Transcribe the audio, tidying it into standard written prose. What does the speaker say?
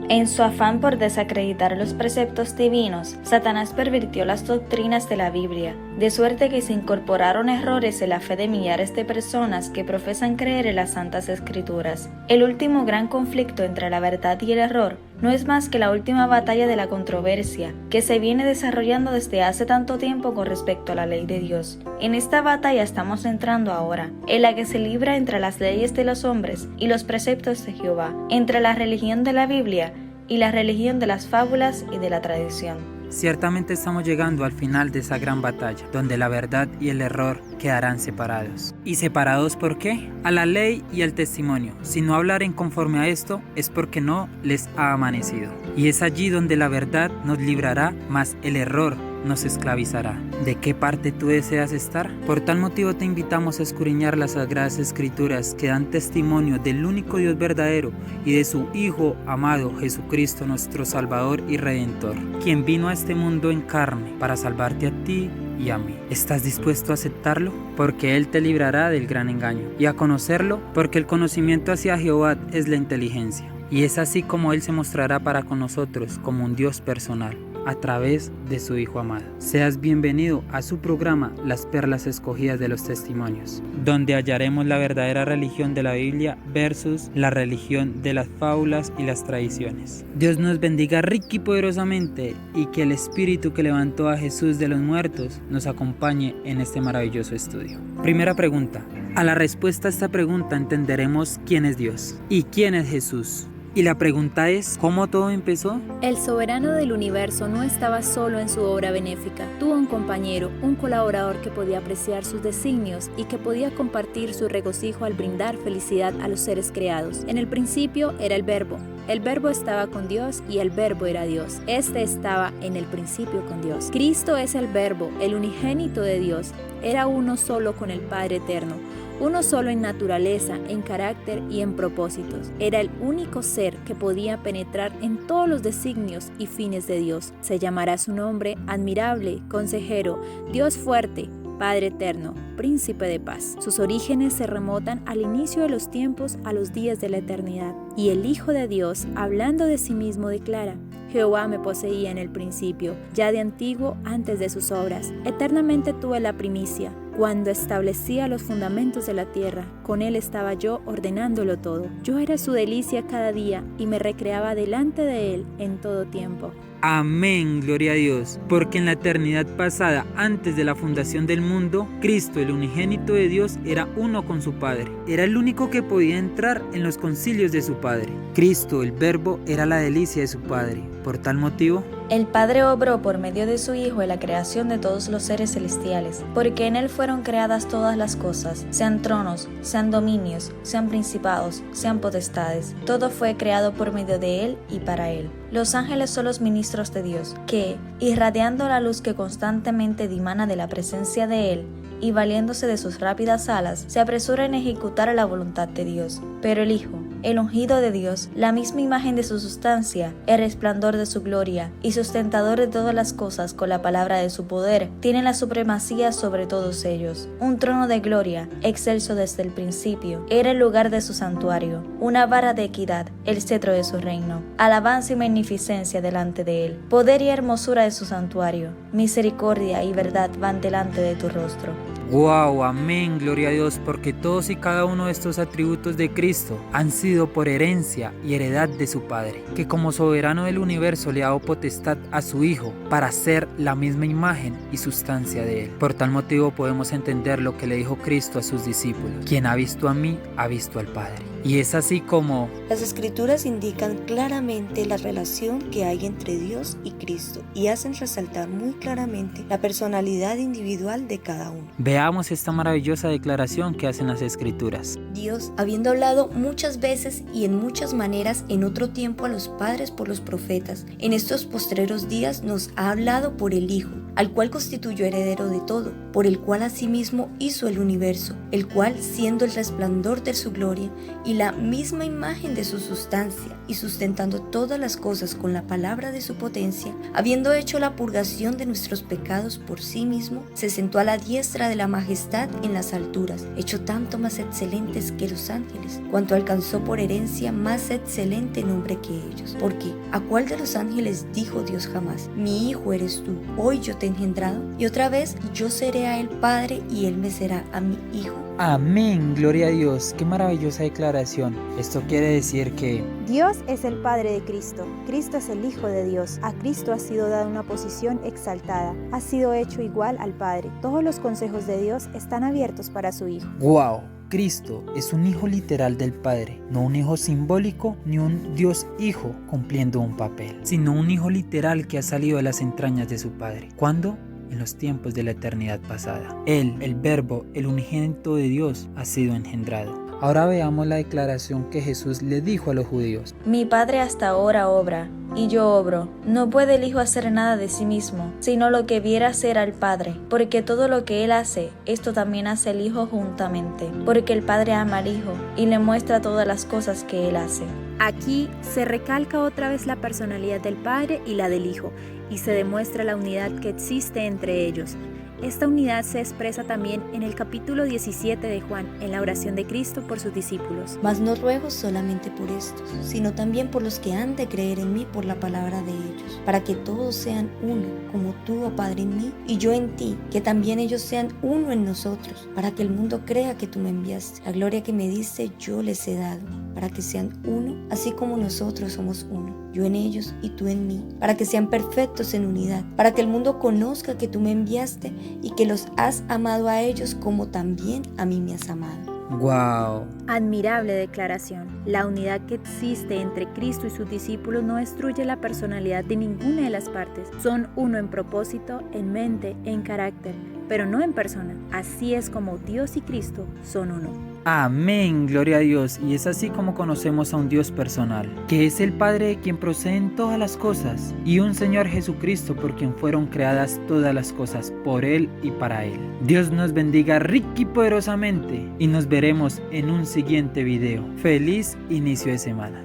En su afán por desacreditar los preceptos divinos, Satanás pervirtió las doctrinas de la Biblia, de suerte que se incorporaron errores en la fe de millares de personas que profesan creer en las Santas Escrituras. El último gran conflicto entre la verdad y el error no es más que la última batalla de la controversia que se viene desarrollando desde hace tanto tiempo con respecto a la ley de Dios. En esta batalla estamos entrando ahora, en la que se libra entre las leyes de los hombres y los preceptos de Jehová, entre la religión de la Biblia y la religión de las fábulas y de la tradición. Ciertamente estamos llegando al final de esa gran batalla, donde la verdad y el error quedarán separados. ¿Y separados por qué? A la ley y al testimonio. Si no hablaren conforme a esto, es porque no les ha amanecido. Y es allí donde la verdad nos librará, mas el error nos esclavizará. ¿De qué parte tú deseas estar? Por tal motivo te invitamos a escudriñar las Sagradas Escrituras que dan testimonio del único Dios verdadero y de su Hijo amado Jesucristo, nuestro Salvador y Redentor, quien vino a este mundo en carne para salvarte a ti y a mí. ¿Estás dispuesto a aceptarlo? Porque Él te librará del gran engaño, y a conocerlo, porque el conocimiento hacia Jehová es la inteligencia. Y es así como Él se mostrará para con nosotros como un Dios personal, a través de su Hijo amado. Seas bienvenido a su programa Las Perlas Escogidas de los Testimonios, donde hallaremos la verdadera religión de la Biblia versus la religión de las fábulas y las tradiciones. Dios nos bendiga rica y poderosamente, y que el Espíritu que levantó a Jesús de los muertos nos acompañe en este maravilloso estudio. Primera pregunta. A la respuesta a esta pregunta entenderemos quién es Dios y quién es Jesús. Y la pregunta es, ¿cómo todo empezó? El soberano del universo no estaba solo en su obra benéfica. Tuvo un compañero, un colaborador que podía apreciar sus designios y que podía compartir su regocijo al brindar felicidad a los seres creados. En el principio era el Verbo. El Verbo estaba con Dios y el Verbo era Dios. Este estaba en el principio con Dios. Cristo es el Verbo, el unigénito de Dios. Era uno solo con el Padre eterno. Uno solo en naturaleza, en carácter y en propósitos. Era el único ser que podía penetrar en todos los designios y fines de Dios. Se llamará su nombre admirable, consejero, Dios fuerte, Padre eterno, príncipe de paz. Sus orígenes se remontan al inicio de los tiempos, a los días de la eternidad. Y el Hijo de Dios, hablando de sí mismo, declara: Jehová me poseía en el principio, ya de antiguo, antes de sus obras. Eternamente tuve la primicia. Cuando establecía los fundamentos de la tierra, con Él estaba yo ordenándolo todo. Yo era su delicia cada día y me recreaba delante de Él en todo tiempo. Amén, gloria a Dios, porque en la eternidad pasada, antes de la fundación del mundo, Cristo, el unigénito de Dios, era uno con su Padre. Era el único que podía entrar en los concilios de su Padre. Cristo, el Verbo, era la delicia de su Padre. Por tal motivo, el Padre obró por medio de su Hijo en la creación de todos los seres celestiales, porque en Él fueron creadas todas las cosas, sean tronos, sean dominios, sean principados, sean potestades. Todo fue creado por medio de Él y para Él. Los ángeles son los ministros de Dios, que, irradiando la luz que constantemente dimana de la presencia de Él, y valiéndose de sus rápidas alas, se apresuran a ejecutar la voluntad de Dios. Pero el Hijo, el ungido de Dios, la misma imagen de su sustancia, el resplandor de su gloria, y sustentador de todas las cosas con la palabra de su poder, tiene la supremacía sobre todos ellos. Un trono de gloria, excelso desde el principio, era el lugar de su santuario, una vara de equidad, el cetro de su reino. Alabanza y magnificencia delante de Él, poder y hermosura de su santuario, misericordia y verdad van delante de tu rostro. ¡Wow! Amén, gloria a Dios, porque todos y cada uno de estos atributos de Cristo han sido por herencia y heredad de su Padre, que como soberano del universo le ha dado potestad a su Hijo para ser la misma imagen y sustancia de Él. Por tal motivo podemos entender lo que le dijo Cristo a sus discípulos: quien ha visto a mí, ha visto al Padre. Y es así como las Escrituras indican claramente la relación que hay entre Dios y Cristo y hacen resaltar muy claramente la personalidad individual de cada uno. Veamos esta maravillosa declaración que hacen las Escrituras. Dios, habiendo hablado muchas veces y en muchas maneras en otro tiempo a los padres por los profetas, en estos postreros días nos ha hablado por el Hijo, al cual constituyó heredero de todo, por el cual asimismo hizo el universo, el cual, siendo el resplandor de su gloria y la misma imagen de su sustancia, y sustentando todas las cosas con la palabra de su potencia, habiendo hecho la purgación de nuestros pecados por sí mismo, se sentó a la diestra de la majestad en las alturas, hecho tanto más excelentes que los ángeles, cuanto alcanzó por herencia más excelente nombre que ellos. Porque ¿a cuál de los ángeles dijo Dios jamás: mi hijo eres tú, hoy yo te he engendrado? Y otra vez: yo seré a él padre y él me será a mi hijo. Amén, gloria a Dios, qué maravillosa declaración. Esto quiere decir que Dios es el Padre de Cristo, Cristo es el Hijo de Dios, a Cristo ha sido dada una posición exaltada, ha sido hecho igual al Padre. Todos los consejos de Dios están abiertos para su Hijo. ¡wow! Cristo es un hijo literal del Padre, no un hijo simbólico ni un Dios hijo cumpliendo un papel, sino un hijo literal que ha salido de las entrañas de su Padre. ¿Cuándo? En los tiempos de la eternidad pasada. Él, el Verbo, el unigénito de Dios, ha sido engendrado. Ahora veamos la declaración que Jesús le dijo a los judíos. Mi Padre hasta ahora obra, y yo obro. No puede el Hijo hacer nada de sí mismo, sino lo que viera hacer al Padre, porque todo lo que Él hace, esto también hace el Hijo juntamente, porque el Padre ama al Hijo, y le muestra todas las cosas que Él hace. Aquí se recalca otra vez la personalidad del Padre y la del Hijo, y se demuestra la unidad que existe entre ellos. Esta unidad se expresa también en el capítulo 17 de Juan, en la oración de Cristo por sus discípulos. Mas no ruego solamente por estos, sino también por los que han de creer en mí por la palabra de ellos, para que todos sean uno, como tú, oh Padre, en mí y yo en ti, que también ellos sean uno en nosotros, para que el mundo crea que tú me enviaste. La gloria que me diste yo les he dado, para que sean uno, así como nosotros somos uno, yo en ellos y tú en mí, para que sean perfectos en unidad, para que el mundo conozca que tú me enviaste y que los has amado a ellos como también a mí me has amado. ¡Wow! Admirable declaración. La unidad que existe entre Cristo y sus discípulos no destruye la personalidad de ninguna de las partes. Son uno en propósito, en mente, en carácter, pero no en persona. Así es como Dios y Cristo son uno. Amén, gloria a Dios. Y es así como conocemos a un Dios personal, que es el Padre de quien proceden todas las cosas, y un Señor Jesucristo por quien fueron creadas todas las cosas, por Él y para Él. Dios nos bendiga rica y poderosamente, y nos veremos en un siguiente video. Feliz inicio de semana.